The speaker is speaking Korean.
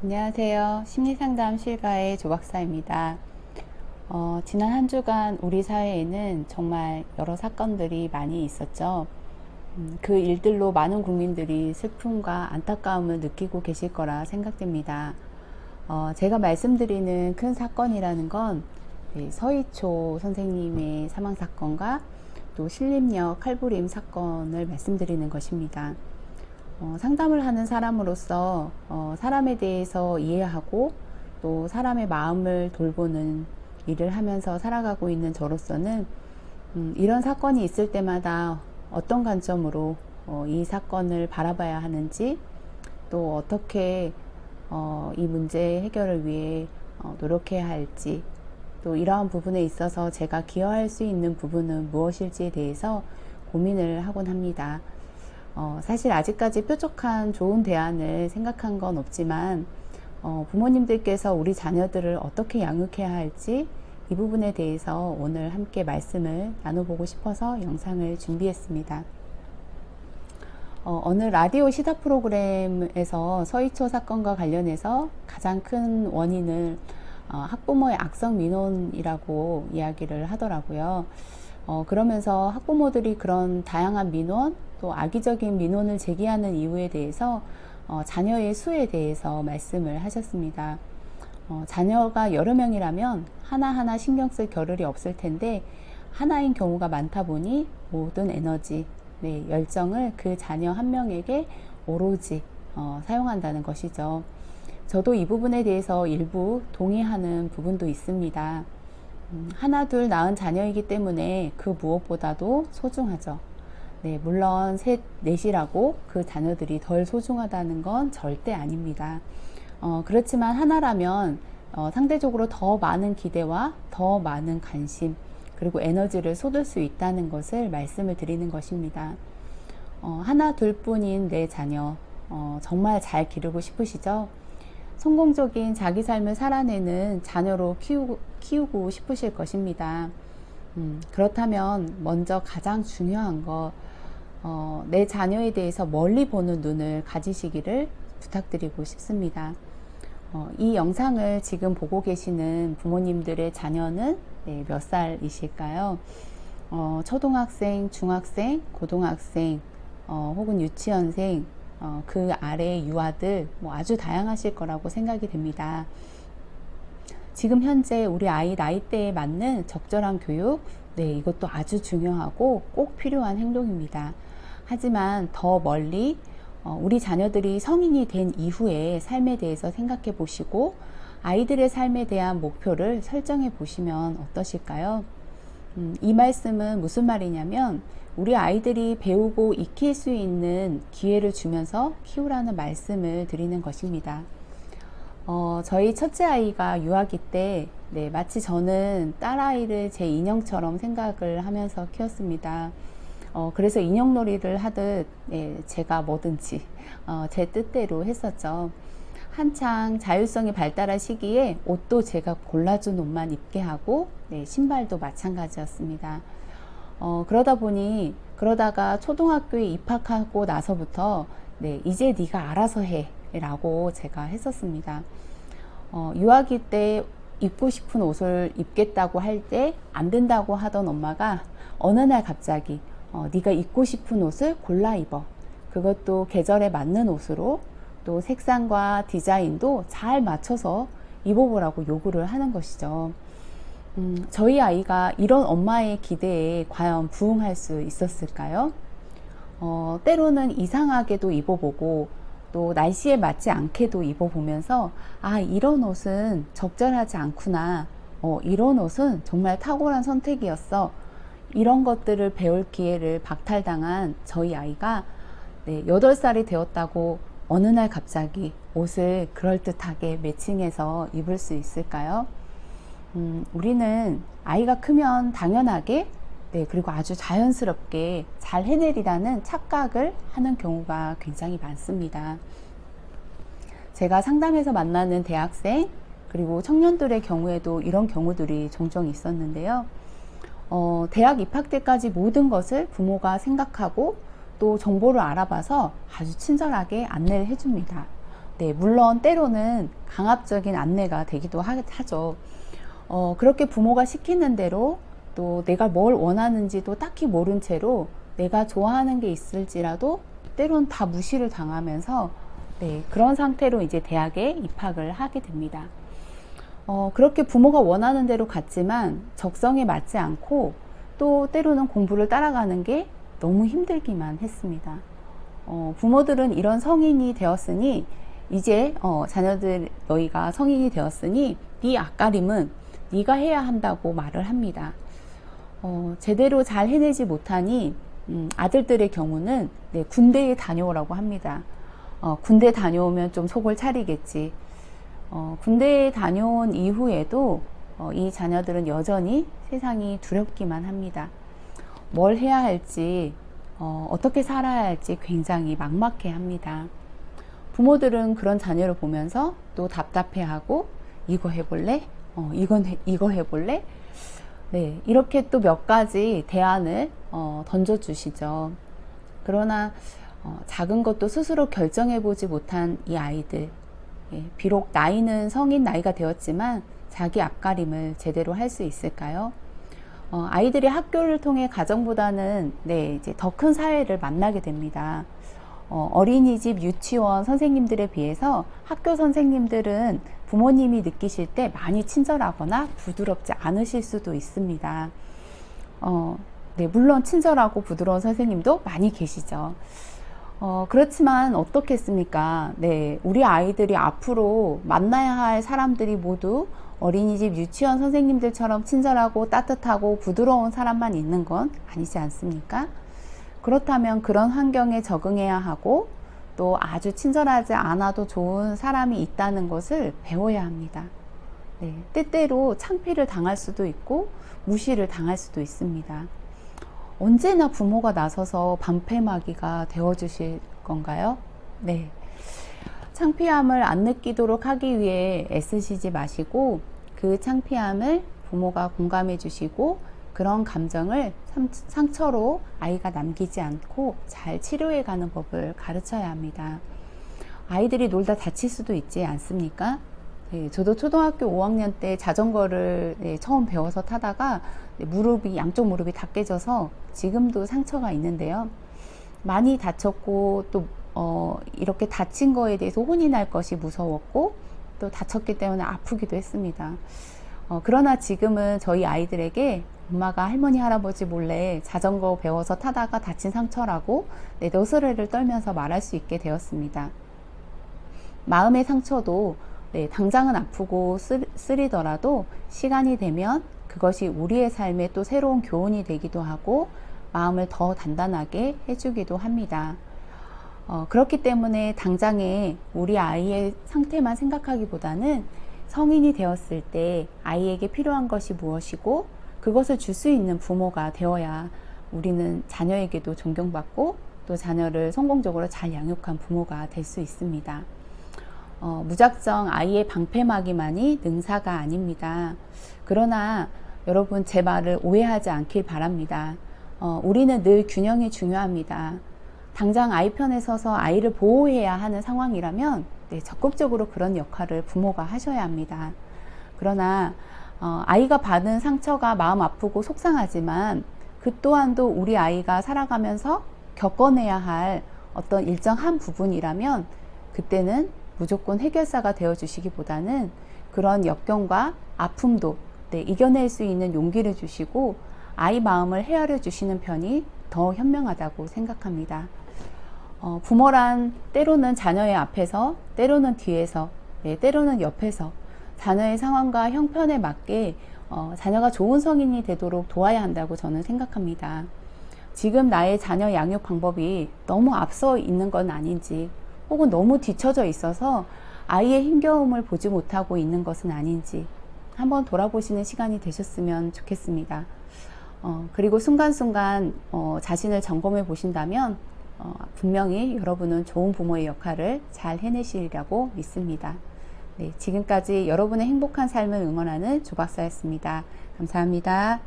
안녕하세요. 심리상담 실가의 조박사입니다. 지난 한 주간 우리 사회에는 정말 여러 사건들이 많이 있었죠. 그 일들로 많은 국민들이 슬픔과 안타까움을 느끼고 계실 거라 생각됩니다. 제가 말씀드리는 큰 사건이라는 건 서희초 선생님의 사망 사건과 또 신림역 칼부림 사건을 말씀드리는 것입니다. 상담을 하는 사람으로서 사람에 대해서 이해하고 또 사람의 마음을 돌보는 일을 하면서 살아가고 있는 저로서는 이런 사건이 있을 때마다 어떤 관점으로 이 사건을 바라봐야 하는지, 또 어떻게 이 문제 해결을 위해 노력해야 할지, 또 이러한 부분에 있어서 제가 기여할 수 있는 부분은 무엇일지에 대해서 고민을 하곤 합니다. 사실 아직까지 뾰족한 좋은 대안을 생각한 건 없지만 부모님들께서 우리 자녀들을 어떻게 양육해야 할지 이 부분에 대해서 오늘 함께 말씀을 나눠보고 싶어서 영상을 준비했습니다. 어느 라디오 시사 프로그램에서 서희초 사건과 관련해서 가장 큰 원인을 학부모의 악성 민원이라고 이야기를 하더라고요. 그러면서 학부모들이 그런 다양한 민원, 또 악의적인 민원을 제기하는 이유에 대해서 자녀의 수에 대해서 말씀을 하셨습니다. 자녀가 여러 명이라면 하나하나 신경 쓸 겨를이 없을 텐데 하나인 경우가 많다 보니 모든 에너지, 열정을 그 자녀 한 명에게 오로지 사용한다는 것이죠. 저도 이 부분에 대해서 일부 동의하는 부분도 있습니다. 하나 둘 낳은 자녀이기 때문에 그 무엇보다도 소중하죠. 물론 셋 넷이라고 그 자녀들이 덜 소중하다는 건 절대 아닙니다. 그렇지만 하나라면 상대적으로 더 많은 기대와 더 많은 관심, 그리고 에너지를 쏟을 수 있다는 것을 말씀을 드리는 것입니다. 하나 둘 뿐인 내 자녀 정말 잘 기르고 싶으시죠? 성공적인 자기 삶을 살아내는 자녀로 키우고 싶으실 것입니다. 그렇다면 먼저 가장 중요한 거, 내 자녀에 대해서 멀리 보는 눈을 가지시기를 부탁드리고 싶습니다. 이 영상을 지금 보고 계시는 부모님들의 자녀는 몇 살이실까요? 초등학생, 중학생, 고등학생, 혹은 유치원생, 그 아래 유아들 아주 다양하실 거라고 생각이 됩니다. 지금 현재 우리 아이 나이대에 맞는 적절한 교육, 이것도 아주 중요하고 꼭 필요한 행동입니다. 하지만 더 멀리 우리 자녀들이 성인이 된 이후의 삶에 대해서 생각해 보시고 아이들의 삶에 대한 목표를 설정해 보시면 어떠실까요? 이 말씀은 무슨 말이냐면 우리 아이들이 배우고 익힐 수 있는 기회를 주면서 키우라는 말씀을 드리는 것입니다. 저희 첫째 아이가 유아기 때 마치 저는 딸아이를 제 인형처럼 생각을 하면서 키웠습니다. 그래서 인형놀이를 하듯 제가 뭐든지 제 뜻대로 했었죠. 한창 자율성이 발달한 시기에 옷도 제가 골라준 옷만 입게 하고 신발도 마찬가지였습니다. 그러다가 초등학교에 입학하고 나서부터 이제 네가 알아서 해 라고 제가 했었습니다. 유아기 때 입고 싶은 옷을 입겠다고 할 때 안 된다고 하던 엄마가 어느 날 갑자기 네가 입고 싶은 옷을 골라 입어, 그것도 계절에 맞는 옷으로, 또 색상과 디자인도 잘 맞춰서 입어보라고 요구를 하는 것이죠. 저희 아이가 이런 엄마의 기대에 과연 부응할 수 있었을까요? 때로는 이상하게도 입어보고 또 날씨에 맞지 않게도 입어보면서 이런 옷은 적절하지 않구나, 이런 옷은 정말 탁월한 선택이었어, 이런 것들을 배울 기회를 박탈당한 저희 아이가 8살이 되었다고 어느 날 갑자기 옷을 그럴듯하게 매칭해서 입을 수 있을까요? 우리는 아이가 크면 당연하게 그리고 아주 자연스럽게 잘 해내리라는 착각을 하는 경우가 굉장히 많습니다. 제가 상담에서 만나는 대학생 그리고 청년들의 경우에도 이런 경우들이 종종 있었는데요. 대학 입학 때까지 모든 것을 부모가 생각하고 또 정보를 알아봐서 아주 친절하게 안내를 해줍니다. 네, 물론 때로는 강압적인 안내가 되기도 하죠. 그렇게 부모가 시키는 대로 또 내가 뭘 원하는지도 딱히 모른 채로 내가 좋아하는 게 있을지라도 때론 다 무시를 당하면서 네, 그런 상태로 이제 대학에 입학을 하게 됩니다. 그렇게 부모가 원하는 대로 갔지만 적성에 맞지 않고 또 때로는 공부를 따라가는 게 너무 힘들기만 했습니다. 부모들은 이런 성인이 되었으니 이제 자녀들 너희가 성인이 되었으니 네 앞가림은 네가 해야 한다고 말을 합니다. 제대로 잘 해내지 못하니 아들들의 경우는 네, 군대에 다녀오라고 합니다. 군대 다녀오면 좀 속을 차리겠지. 군대에 다녀온 이후에도 이 자녀들은 여전히 세상이 두렵기만 합니다. 뭘 해야 할지, 어떻게 살아야 할지 굉장히 막막해 합니다. 부모들은 그런 자녀를 보면서 또 답답해하고 이거 해볼래? 이거 해볼래? 네, 이렇게 또 몇 가지 대안을 던져주시죠. 그러나 작은 것도 스스로 결정해보지 못한 이 아이들, 예, 비록 나이는 성인 나이가 되었지만 자기 앞가림을 제대로 할 수 있을까요? 아이들이 학교를 통해 가정보다는 네, 이제 더 큰 사회를 만나게 됩니다. 어린이집, 유치원 선생님들에 비해서 학교 선생님들은 부모님이 느끼실 때 많이 친절하거나 부드럽지 않으실 수도 있습니다. 네, 물론 친절하고 부드러운 선생님도 많이 계시죠. 그렇지만 어떻겠습니까? 네, 우리 아이들이 앞으로 만나야 할 사람들이 모두 어린이집, 유치원 선생님들처럼 친절하고 따뜻하고 부드러운 사람만 있는 건 아니지 않습니까? 그렇다면 그런 환경에 적응해야 하고 또 아주 친절하지 않아도 좋은 사람이 있다는 것을 배워야 합니다. 네, 때때로 창피를 당할 수도 있고 무시를 당할 수도 있습니다. 언제나 부모가 나서서 방패막이가 되어주실 건가요? 네. 창피함을 안 느끼도록 하기 위해 애쓰시지 마시고 그 창피함을 부모가 공감해 주시고 그런 감정을 상처로 아이가 남기지 않고 잘 치료해 가는 법을 가르쳐야 합니다. 아이들이 놀다 다칠 수도 있지 않습니까? 네, 저도 초등학교 5학년 때 자전거를 처음 배워서 타다가 양쪽 무릎이 다 깨져서 지금도 상처가 있는데요. 많이 다쳤고 또 이렇게 다친 거에 대해서 혼이 날 것이 무서웠고 또 다쳤기 때문에 아프기도 했습니다. 그러나 지금은 저희 아이들에게 엄마가 할머니 할아버지 몰래 자전거 배워서 타다가 다친 상처라고 너스레를 떨면서 말할 수 있게 되었습니다. 마음의 상처도 당장은 아프고 쓰리더라도 시간이 되면 그것이 우리의 삶에 또 새로운 교훈이 되기도 하고 마음을 더 단단하게 해주기도 합니다. 그렇기 때문에 당장에 우리 아이의 상태만 생각하기보다는 성인이 되었을 때 아이에게 필요한 것이 무엇이고 그것을 줄 수 있는 부모가 되어야 우리는 자녀에게도 존경받고 또 자녀를 성공적으로 잘 양육한 부모가 될 수 있습니다. 무작정 아이의 방패막이만이 능사가 아닙니다. 그러나 여러분 제 말을 오해하지 않길 바랍니다. 우리는 늘 균형이 중요합니다. 당장 아이 편에 서서 아이를 보호해야 하는 상황이라면 적극적으로 그런 역할을 부모가 하셔야 합니다. 그러나 아이가 받은 상처가 마음 아프고 속상하지만 그 또한도 우리 아이가 살아가면서 겪어내야 할 어떤 일정한 부분이라면 그때는 무조건 해결사가 되어 주시기보다는 그런 역경과 아픔도 이겨낼 수 있는 용기를 주시고 아이 마음을 헤아려 주시는 편이 더 현명하다고 생각합니다. 부모란 때로는 자녀의 앞에서, 때로는 뒤에서, 때로는 옆에서 자녀의 상황과 형편에 맞게 자녀가 좋은 성인이 되도록 도와야 한다고 저는 생각합니다. 지금 나의 자녀 양육 방법이 너무 앞서 있는 건 아닌지 혹은 너무 뒤처져 있어서 아이의 힘겨움을 보지 못하고 있는 것은 아닌지 한번 돌아보시는 시간이 되셨으면 좋겠습니다. 그리고 순간순간 자신을 점검해 보신다면 분명히 여러분은 좋은 부모의 역할을 잘 해내시리라고 믿습니다. 네, 지금까지 여러분의 행복한 삶을 응원하는 조박사였습니다. 감사합니다.